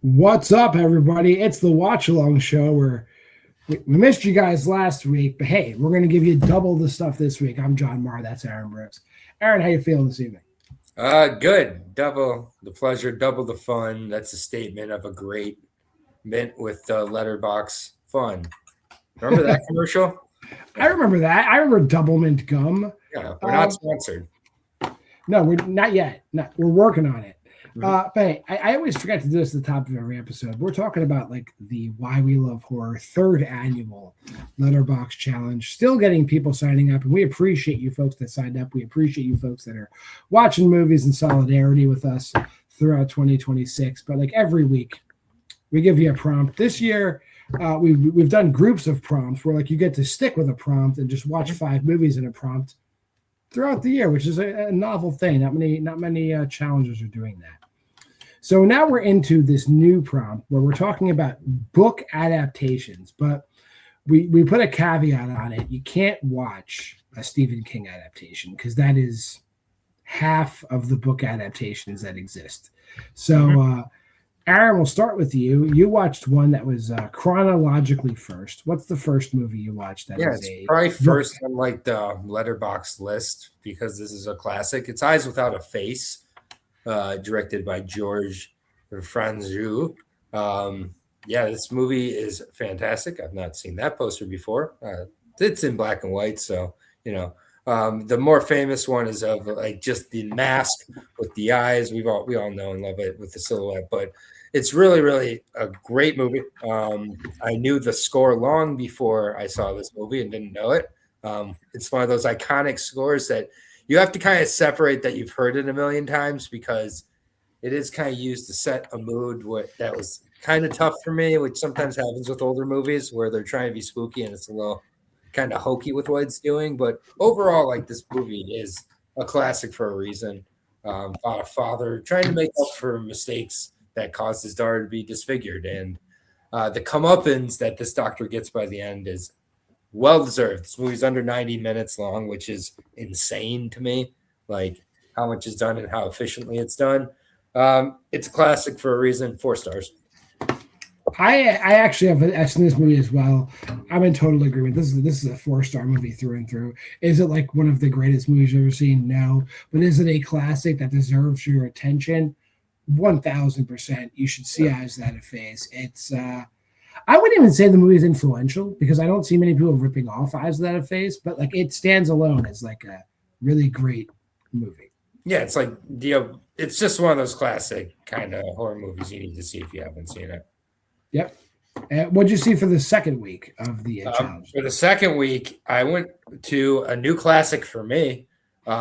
What's up, everybody? It's the Watchalong show where we missed you guys last week, but hey, we're going to give you double the stuff this week. I'm John Maher. That's Aaron Brooks. Aaron, how you feeling this evening? Good. Double the pleasure, double the fun. That's a statement of a great mint with Letterboxd fun. Remember that commercial? I remember that. I remember Double Mint Gum. Yeah, we're not sponsored. No, we're not yet. We're working on it. But hey, I always forget to do this at the top of every episode. We're talking about like the Why We Love Horror third annual Letterboxd challenge. Still getting people signing up, and we appreciate you folks that signed up. We appreciate you folks that are watching movies in solidarity with us throughout 2026. But like every week, we give you a prompt. This year, we've done groups of prompts where like you get to stick with a prompt and just watch 5 movies in a prompt throughout the year, which is a novel thing. Not many challengers are doing that. So now we're into this new prompt where we're talking about book adaptations, but we put a caveat on it. You can't watch a Stephen King adaptation because that is half of the book adaptations that exist. So Aaron, we'll start with you. You watched one that was chronologically first. What's the first movie you watched? It's probably first on like the Letterboxd list because this is a classic. It's Eyes Without a Face. Directed by George Franzou. This movie is fantastic. I've not seen that poster before. It's in black and white, so the more famous one is of like just the mask with the eyes. We all know and love it with the silhouette, but it's really, really a great movie. I knew the score long before I saw this movie and didn't know it. It's one of those iconic scores that you have to kind of separate that you've heard it a million times because it is kind of used to set a mood that was kind of tough for me, which sometimes happens with older movies where they're trying to be spooky and it's a little kind of hokey with what it's doing. But overall, like this movie is a classic for a reason. About a father trying to make up for mistakes that caused his daughter to be disfigured. And the comeuppance that this doctor gets by the end is well-deserved. This movie's under 90 minutes long, which is insane to me, like how much is done and how efficiently it's done. It's a classic for a reason. 4 stars. I actually I've seen this movie as well. I'm in total agreement. This is a 4-star movie through and through. Is it like one of the greatest movies you've ever seen? No. But is it a classic that deserves your attention? 1000%. You should see Eyes Without a Face. It's I wouldn't even say the movie is influential because I don't see many people ripping off Eyes Without a Face, but like it stands alone as like a really great movie. Yeah, it's like it's just one of those classic kind of horror movies you need to see if you haven't seen it. Yep. What'd you see for the second week of the challenge? For the second week, I went to a new classic for me,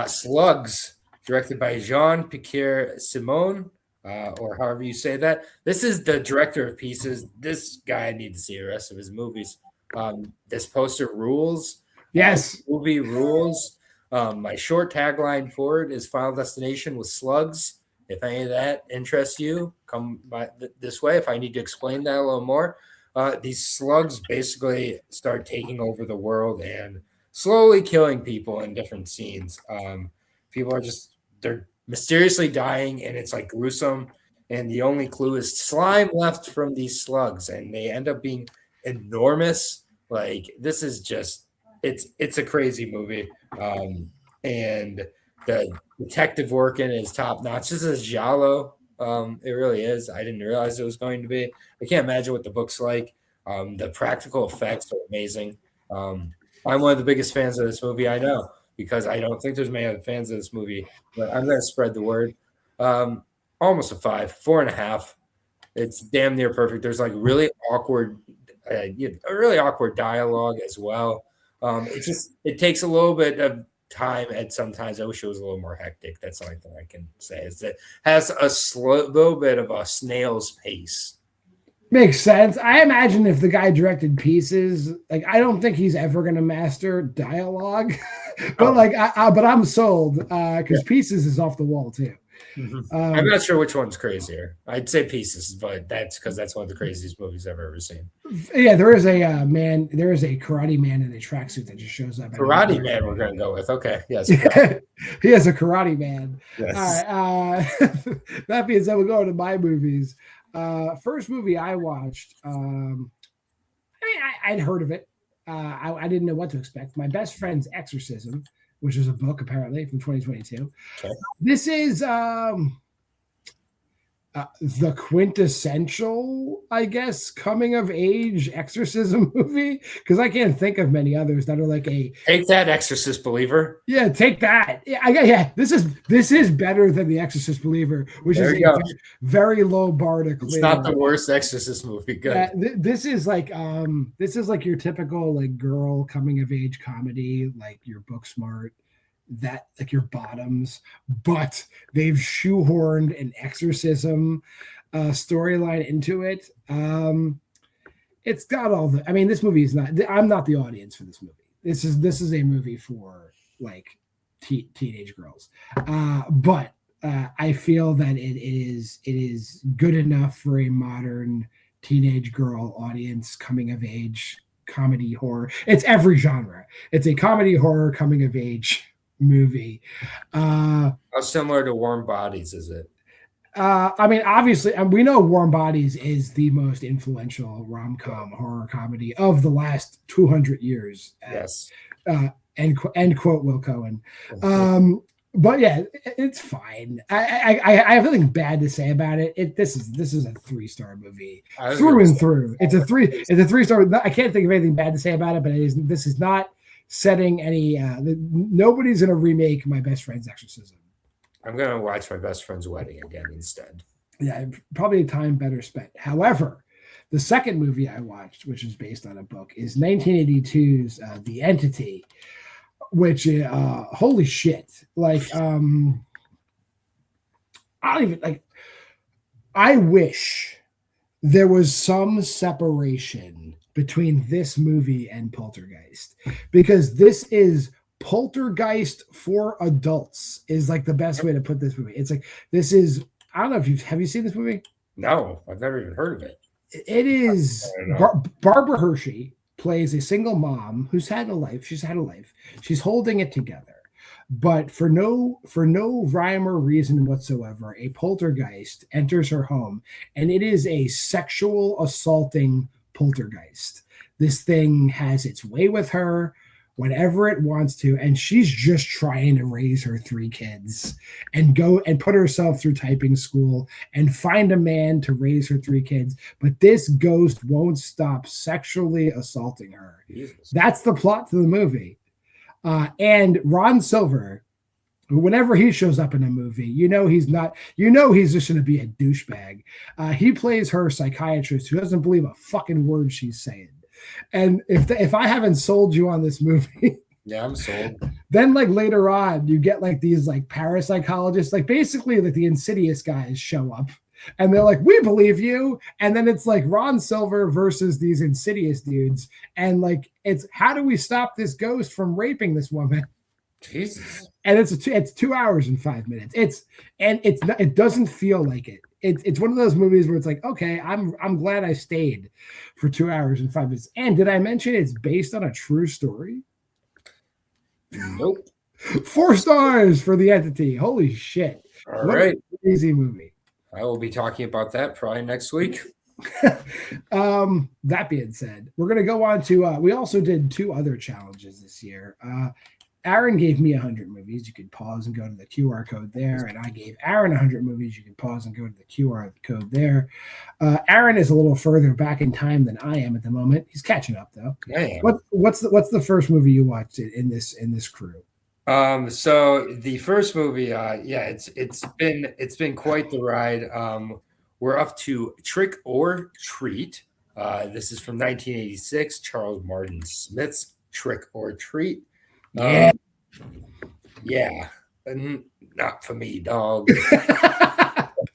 Slugs, directed by Jean-Pierre Simon. Or however you say that. This is the director of Pieces. This guy, I need to see the rest of his movies. This poster rules. Yes. Movie rules. My short tagline for it is Final Destination with Slugs. If any of that interests you, come by this way. If I need to explain that a little more. These slugs basically start taking over the world and slowly killing people in different scenes. People are they're mysteriously dying, and it's like gruesome. And the only clue is slime left from these slugs, and they end up being enormous. Like this is just it's a crazy movie. And the detective work in it is top notch. This is giallo. It really is. I didn't realize it was going to be. I can't imagine what the book's like. The practical effects are amazing. I'm one of the biggest fans of this movie I know, because I don't think there's many other fans of this movie, but I'm going to spread the word. Almost a 5, 4.5. It's damn near perfect. There's like really awkward dialogue as well. It takes a little bit of time, and sometimes I wish it was a little more hectic. That's the only thing I can say is it has a little bit of a snail's pace. Makes sense. I imagine if the guy directed Pieces, like I don't think he's ever going to master dialogue, but but I'm sold because Pieces is off the wall too. Mm-hmm. I'm not sure which one's crazier. I'd say Pieces, but that's because that's one of the craziest movies I've ever seen. Yeah, there is a man. There is a karate man in a tracksuit that just shows up. Karate man, we're going to go with. Okay, yes. He has a karate man. Yes. All right. That being said, we'll go into my movies. First movie I watched. I'd heard of it. I didn't know what to expect. My Best Friend's Exorcism, which is a book apparently from 2022. Okay. This is the quintessential, I guess, coming of age exorcism movie, because I can't think of many others that are like a take that, Exorcist Believer. Yeah, take that. Yeah. This is better than the Exorcist Believer, which is a very low bar to clear. It's not the worst Exorcist movie. Good. Yeah, this is like your typical like girl coming of age comedy, like your Booksmart, that like your Bottoms, but they've shoehorned an exorcism storyline into it. It's got all the. I mean, this movie is not. I'm not the audience for this movie. This is a movie for like teenage girls, but I feel that it is good enough for a modern teenage girl audience, coming of age comedy horror. It's every genre. It's a comedy horror coming of age movie. How similar to Warm Bodies is it? I mean, obviously, and we know Warm Bodies is the most influential rom-com horror comedy of the last 200 years. Yes. End quote, Will Cohen. But yeah, it's fine. I have nothing bad to say about it. This is a 3-star movie through and through. It's a 3-star. I can't think of anything bad to say about it, but this is not setting any. Nobody's gonna remake My Best Friend's Exorcism. I'm going to watch My Best Friend's Wedding again instead. Yeah, probably a time better spent. However, the second movie I watched, which is based on a book, is 1982's The Entity, which, holy shit. Like, I wish there was some separation between this movie and Poltergeist, because this is Poltergeist for adults is like the best way to put this movie. It's like, this is, I don't know if have you seen this movie? No, I've never even heard of it. It is Barbara Hershey plays a single mom who's had a life. She's had a life. She's holding it together, but for no rhyme or reason whatsoever, a poltergeist enters her home, and it is a sexual assaulting poltergeist. This thing has its way with her whenever it wants to, and she's just trying to raise her 3 kids and go and put herself through typing school and find a man to raise her 3 kids. But this ghost won't stop sexually assaulting her. Jesus. That's the plot to the movie. And Ron Silver, whenever he shows up in a movie, he's just going to be a douchebag. He plays her psychiatrist who doesn't believe a fucking word she's saying. And if I haven't sold you on this movie, yeah, I'm sold. Then like later on, you get like these like parapsychologists, like basically like the Insidious guys show up, and they're like, "We believe you." And then it's like Ron Silver versus these Insidious dudes, and like it's how do we stop this ghost from raping this woman? Jesus. And it's 2 hours and 5 minutes. It doesn't feel like it. It's one of those movies where it's like, okay, I'm glad I stayed for 2 hours and 5 minutes. And did I mention it's based on a true story? Nope. 4 stars for The Entity. Holy shit! All right, crazy movie. I will be talking about that probably next week. That being said, we're gonna go on to. We also did 2 other challenges this year. Aaron gave me 100 movies. You could pause and go to the QR code there. And I gave Aaron 100 movies. You could pause and go to the QR code there. Aaron is a little further back in time than I am at the moment. He's catching up though. Yeah. What's the first movie you watched in this crew? So the first movie, it's been quite the ride. We're up to Trick or Treat. This is from 1986, Charles Martin Smith's Trick or Treat. Yeah. Not for me, dog.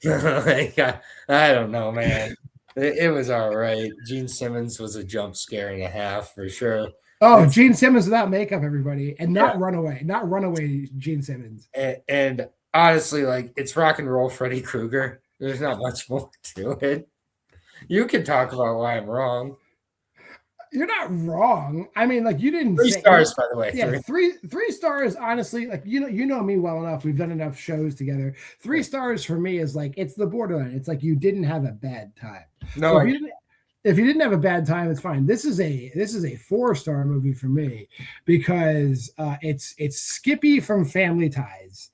Like, I don't know, man. It was all right. Gene Simmons was a jump scare and a half for sure. Oh, Gene Simmons without makeup, everybody, and not Runaway Gene Simmons. And honestly, like, it's rock and roll Freddy Krueger. There's not much more to it. You can talk about why I'm wrong. You're not wrong. I mean, like you didn't 3 say stars, by the way. Yeah, three stars. Honestly, like you know me well enough. We've done enough shows together. 3 stars for me is like it's the borderline. It's like you didn't have a bad time. No, So if you didn't have a bad time, it's fine. This is a 4-star movie for me because it's Skippy from Family Ties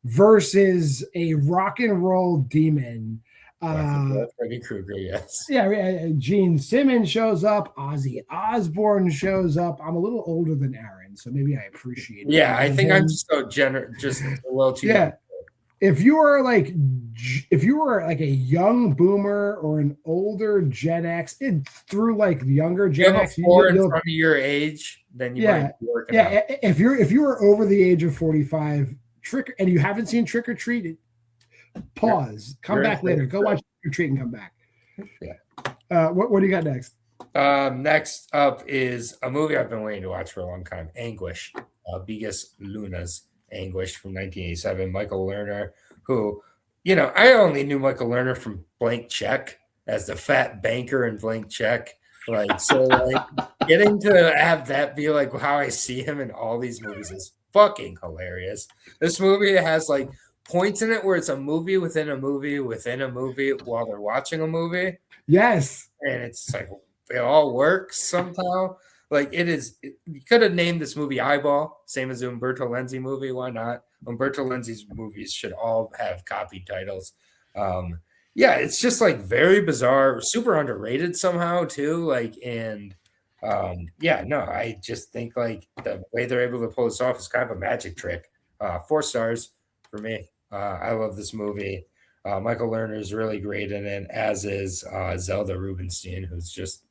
versus a rock and roll demon. Freddy Krueger, yes. Yeah, Gene Simmons shows up. Ozzy Osbourne shows up. I'm a little older than Aaron, so maybe I appreciate it. Yeah, I think I'm so generous, just a little too young. If you were like a young boomer or an older Gen X, through like younger Gen X, you're in front of your age, then you might be working out. If you were over the age of 45, and you haven't seen Trick or Treat, pause, come back later, go watch Trick or Treat and come back. Yeah. What do you got next? Next up is a movie I've been waiting to watch for a long time, Anguish, Biggest Luna's Anguish from 1987. Michael Lerner, who, I only knew Michael Lerner from Blank Check as the fat banker in Blank Check. Getting to have that be like how I see him in all these movies is fucking hilarious. This movie has like points in it where it's a movie within a movie within a movie while they're watching a movie. Yes. And it's like it all works somehow. Like you could have named this movie Eyeball, same as the Umberto Lenzi movie. Why not? Umberto Lenzi's movies should all have copy titles. It's just like very bizarre, super underrated somehow too. I just think like the way they're able to pull this off is kind of a magic trick. 4 stars for me. I love this movie. Michael Lerner is really great in it, as is Zelda Rubinstein, who's just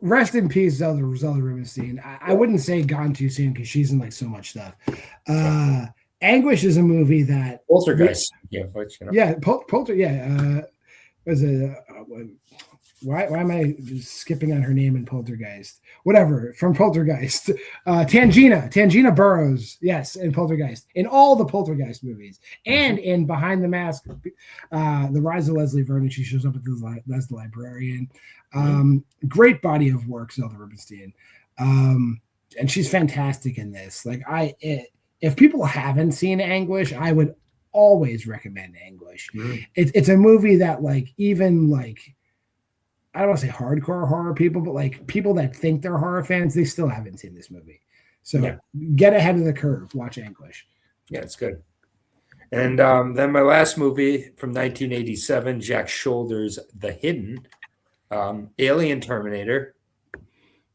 rest in peace, Zelda Rubinstein. I wouldn't say gone too soon because she's in like so much stuff. Anguish is a movie that Poltergeist. Was it? Why am I skipping on her name in Poltergeist? Whatever, from Poltergeist. Tangina Burrows, yes, in Poltergeist. In all the Poltergeist movies. And in Behind the Mask, The Rise of Leslie Vernon, she shows up as the librarian. Great body of work, Zelda Rubinstein. And she's fantastic in this. If people haven't seen Anguish, I would always recommend Anguish. It's a movie that I don't want to say hardcore horror people, but like people that think they're horror fans, they still haven't seen this movie. So get ahead of the curve. Watch Anguish. Yeah, it's good. And then my last movie from 1987, Jack Shoulder's The Hidden, Alien Terminator.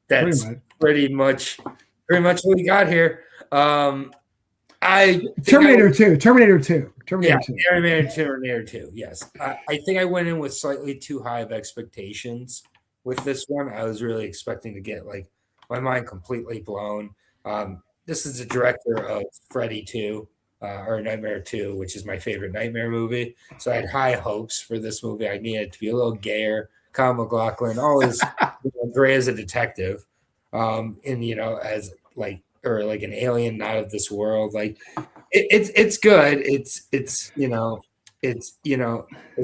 That's pretty much what we got here. Terminator 2. Terminator 2. Yes. I think I went in with slightly too high of expectations with this one. I was really expecting to get like my mind completely blown. This is the director of Freddy 2 or Nightmare 2, which is my favorite Nightmare movie. So I had high hopes for this movie. I needed it to be a little gayer. Kyle MacLachlan, always gray as a detective, as like an alien not of this world. Like it's good. It's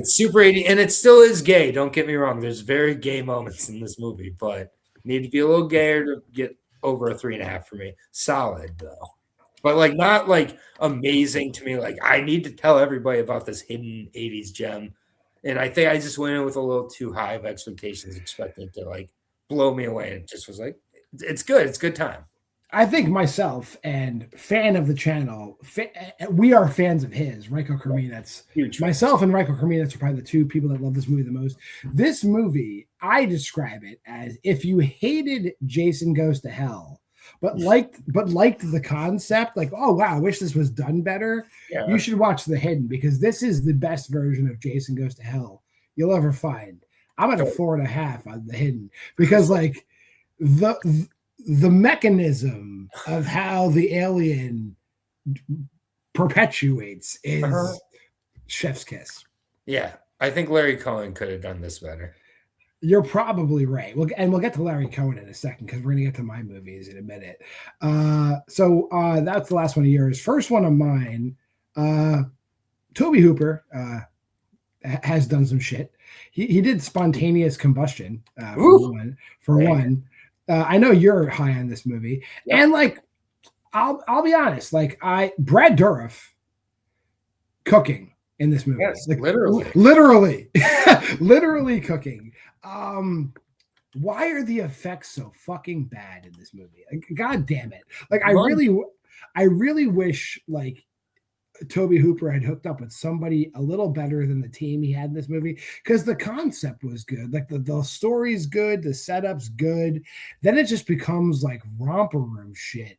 super 80, and it still is gay. Don't get me wrong. There's very gay moments in this movie, but need to be a little gayer to get over a 3.5 for me. Solid though, but like not like amazing to me. Like I need to tell everybody about this hidden 80s gem, and I think I just went in with a little too high of expectations, expecting it to like blow me away, and it just was like, it's good. It's good time. I think myself and fan of the channel, we are fans of his. Reiko Kerminets. Huge. Myself and Reiko Kerminets are probably the two people that love this movie the most. This movie, I describe it as if you hated Jason Goes to Hell, but liked the concept, like, oh wow, I wish this was done better. Yeah. You should watch The Hidden, because this is the best version of Jason Goes to Hell you'll ever find. I'm at a 4.5 on The Hidden, because like the mechanism of how the alien perpetuates is chef's kiss. Yeah, I think Larry Cohen could have done this better. You're probably right. We'll get to Larry Cohen in a second, because we're going to get to my movies in a minute. So that's the last one of yours. First one of mine, Tobe Hooper, has done some shit. He did spontaneous combustion for one. I know you're high on this movie, and like I'll be honest, like Brad Dourif cooking in this movie, like literally cooking. Why are the effects so fucking bad in this movie? Like, God damn it! Like I really wish like Toby Hooper had hooked up with somebody a little better than the team he had in this movie, because the concept was good, like the story's good, the setup's good. Then it just becomes like romper room shit.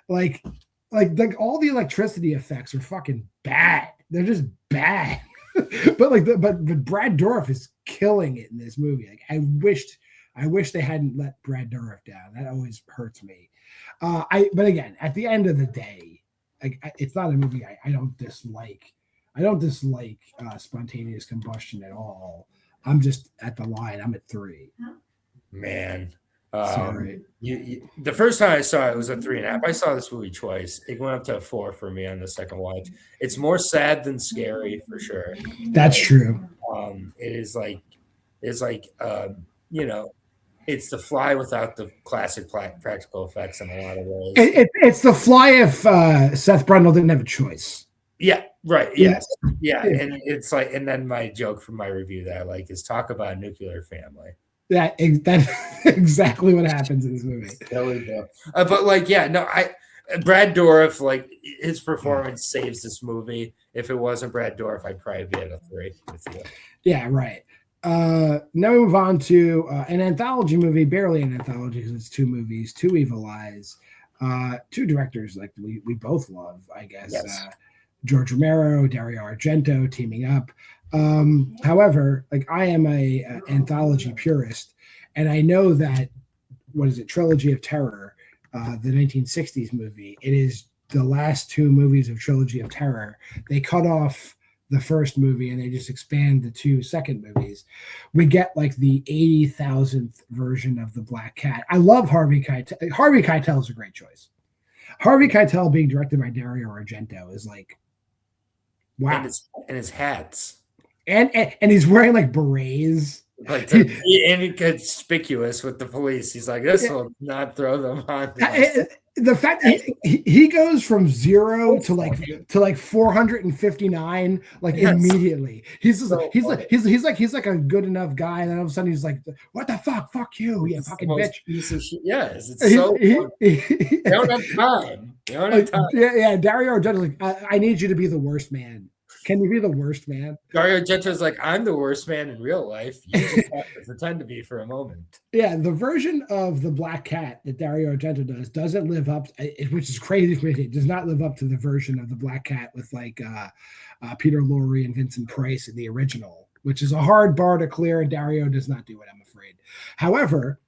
Like all the electricity effects are fucking bad. They're just bad. but Brad Dourif is killing it in this movie. Like I wish they hadn't let Brad Dourif down. That always hurts me. But again, at the end of the day, it's not a movie I don't dislike. I don't dislike spontaneous combustion at all. I'm just at the line. I'm at 3. Man, sorry. The first time I saw it was a 3.5. I saw this movie twice. It went up to a 4 for me on the second watch. It's more sad than scary for sure. That's true. It's the Fly without the classic practical effects in a lot of ways. It's the Fly if Seth Brundle didn't have a choice. Yeah, right. Yes. Yeah. And it's like, and then my joke from my review that I like is talk about a nuclear family. That's exactly what happens in this movie. But Brad Dourif, like his performance saves this movie. If it wasn't Brad Dourif, I'd probably be at a 3 with you. Yeah, right. Now we move on to an anthology movie, barely an anthology because it's 2 movies, 2 Evil Eyes, 2 directors like we both love, I guess. Yes. George Romero, Dario Argento teaming up. However, like I am a anthology purist, and I know that Trilogy of Terror, the 1960s movie, it is the last 2 movies of Trilogy of Terror. They cut off the first movie and they just expand the 2 second movies. We get like the 80,000th version of the Black Cat. I love Harvey Keitel. Harvey Keitel is a great choice. Harvey Keitel being directed by Dario Argento is like, wow. And his hats. And he's wearing like berets. Like and he conspicuous with the police. He's like, this will not throw them on. The fact that he goes from 0 to like 459 like immediately. He's like a good enough guy, and then all of a sudden he's like, what the fuck you, you fucking bitch. Yes, it's so they don't have time. Yeah, Dario Argento's like, I need you to be the worst man. Can you be the worst man? Dario Argento's like, I'm the worst man in real life. You just have to pretend to be for a moment. Yeah, the version of the Black Cat that Dario Argento doesn't live up, which is crazy for me. It does not live up to the version of the Black Cat with like Peter Lorre and Vincent Price in the original, which is a hard bar to clear, and Dario does not do it, I'm afraid. However,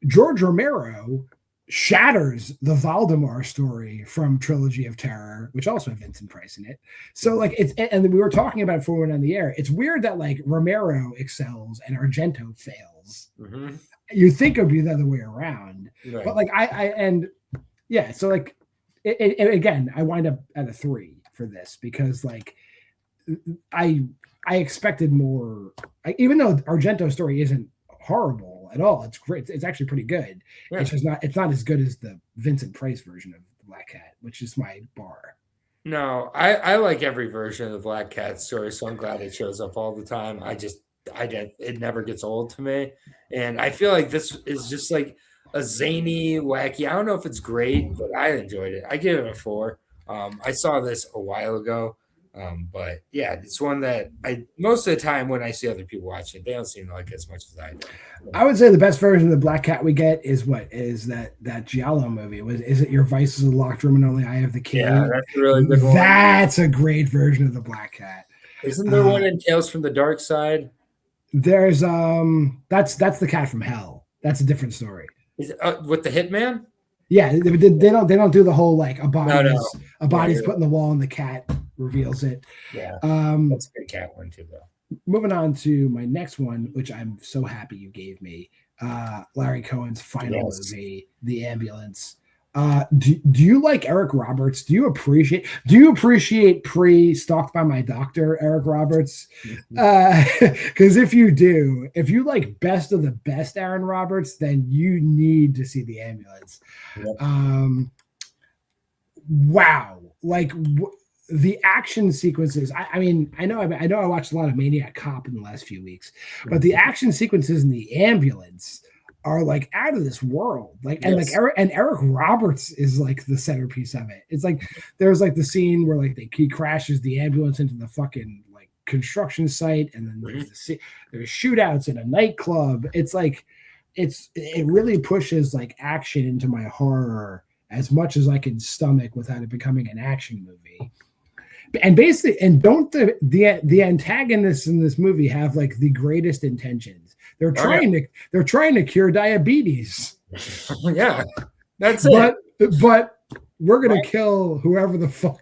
George Romero shatters the Valdemar story from Trilogy of Terror, which also had Vincent Price in it. So like and we were talking about it before we went on the air. It's weird that like Romero excels and Argento fails. Mm-hmm. You think it would be the other way around, right. But like so like again, I wind up at a 3 for this because like I expected more. Even though Argento's story isn't horrible at all, it's great. It's actually pretty good. Yeah. It's just not. It's not as good as the Vincent Price version of the Black Cat, which is my bar. No, I like every version of the Black Cat story, so I'm glad it shows up all the time. It never gets old to me, and I feel like this is just like a zany, wacky. I don't know if it's great, but I enjoyed it. I give it a 4. I saw this a while ago. But yeah, it's one that most of the time when I see other people watch it, they don't seem to like it as much as I do. I would say the best version of the Black Cat we get is that Giallo movie. Is it Your Vice is a Locked Room and Only I Have the Key? Yeah, that's a really good one. That's a great version of the Black Cat. Isn't there one in Tales from the Dark Side? There's that's the Cat from Hell. That's a different story. Is it, with the Hitman? Yeah, they don't do the whole like a body's put in the wall and the cat reveals it. Yeah, that's a good cat one too, though. Moving on to my next one, which I'm so happy you gave me, Larry Cohen's final movie, The Ambulance. Do you like Eric Roberts? Do you appreciate pre-Stalked by My Doctor Eric Roberts? Because if you like best of the best Aaron Roberts, then you need to see The Ambulance. Yep. Wow, like the action sequences. I mean, I know I watched a lot of Maniac Cop in the last few weeks, but the action sequences in The Ambulance are like out of this world. Like, and Yes. like Eric Roberts is like the centerpiece of it. It's like there's like the scene where like he crashes the ambulance into the fucking like construction site, and then there's shootouts in a nightclub. It's like it really pushes like action into my horror as much as I can stomach without it becoming an action movie. And basically, and don't the antagonists in this movie have like the greatest intentions? They're trying to cure diabetes. Yeah, that's it. But we're gonna kill whoever the fuck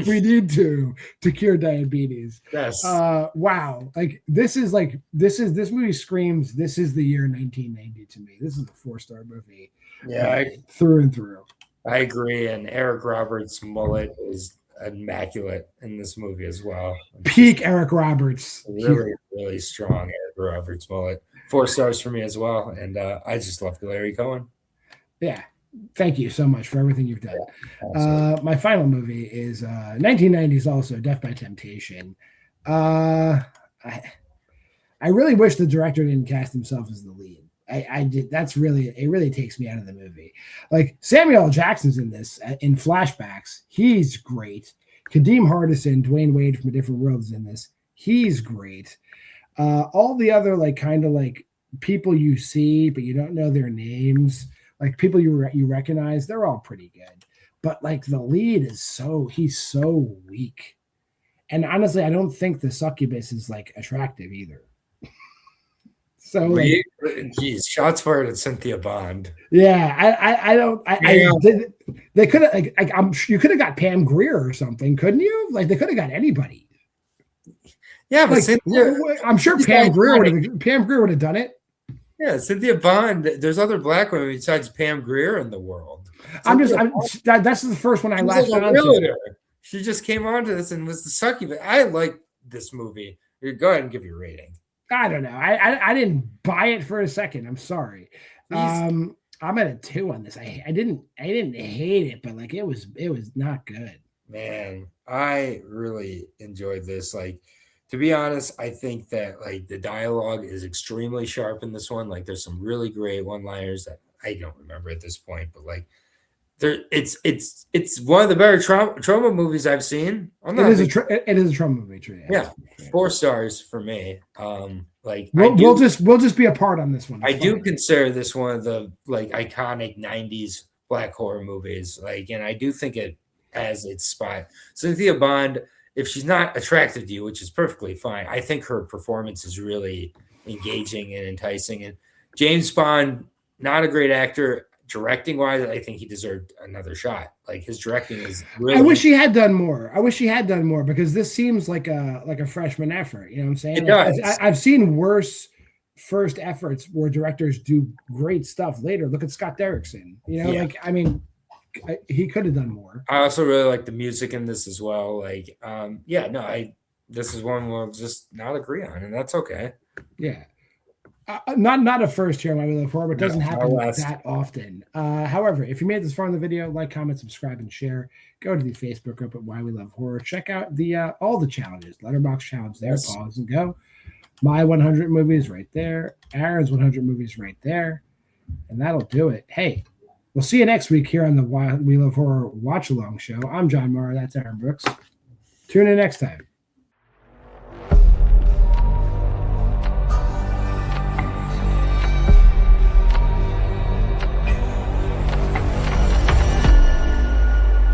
we need to cure diabetes. Yes. Wow. Like this movie screams. This is the year 1990 to me. This is a 4-star movie. Yeah, through and through. I agree. And Eric Roberts' mullet is immaculate in this movie as well. Peak Eric Roberts. Really strong Eric Roberts mullet. 4 stars for me as well. And I just love Larry Cohen. Yeah. Thank you so much for everything you've done. Yeah, my final movie is 1990s also, Death by Temptation. I really wish the director didn't cast himself as the lead. I did. It really takes me out of the movie. Like Samuel L. Jackson's in this in flashbacks. He's great. Kadeem Hardison, Dwayne Wade from A Different World is in this. He's great. All the other like kind of like people you see, but you don't know their names, like people you recognize, they're all pretty good. But like the lead he's so weak. And honestly, I don't think the succubus is like attractive either. So, geez, shots fired at Cynthia Bond. Yeah, they could have. You could have got Pam Grier or something, couldn't you? Like they could have got anybody. Yeah, but like, I'm sure Pam Grier would have done it. Yeah, Cynthia Bond. There's other black women besides Pam Grier in the world. That's the first one I latched on to. She just came onto this and was the succubus. I like this movie. Go ahead and give your rating. I don't know. I didn't buy it for a second. I'm sorry. I'm at a 2 on this. I didn't hate it, but like it was not good. Man, I really enjoyed this. Like, to be honest, I think that like the dialogue is extremely sharp in this one. Like, there's some really great one-liners that I don't remember at this point, but like it's one of the better trauma movies I've seen. It is a trauma movie, true. Yeah, 4 stars for me. Like we'll just be apart on this one. I do consider this one of the like iconic 90s black horror movies. Like, and I do think it has its spot. Cynthia Bond, if she's not attractive to you, which is perfectly fine, I think her performance is really engaging and enticing. And James Bond, not a great actor. Directing wise, I think he deserved another shot. Like his directing is really. I wish he had done more. Because this seems like a freshman effort. You know what I'm saying? It does. I've seen worse first efforts where directors do great stuff later. Look at Scott Derrickson. You know, like I mean, he could have done more. I also really like the music in this as well. Like, this is one we'll just not agree on, and that's okay. Yeah. Not a first here on Why We Love Horror, but it doesn't happen that often. However, if you made this far in the video, like, comment, subscribe, and share. Go to the Facebook group at Why We Love Horror. Check out the all the challenges. Letterboxd challenge there. Yes. Pause and go. My 100 movies right there. Aaron's 100 movies right there. And that'll do it. Hey, we'll see you next week here on the Why We Love Horror Watch Along show. I'm JWMaher. That's Aaron Brooks. Tune in next time.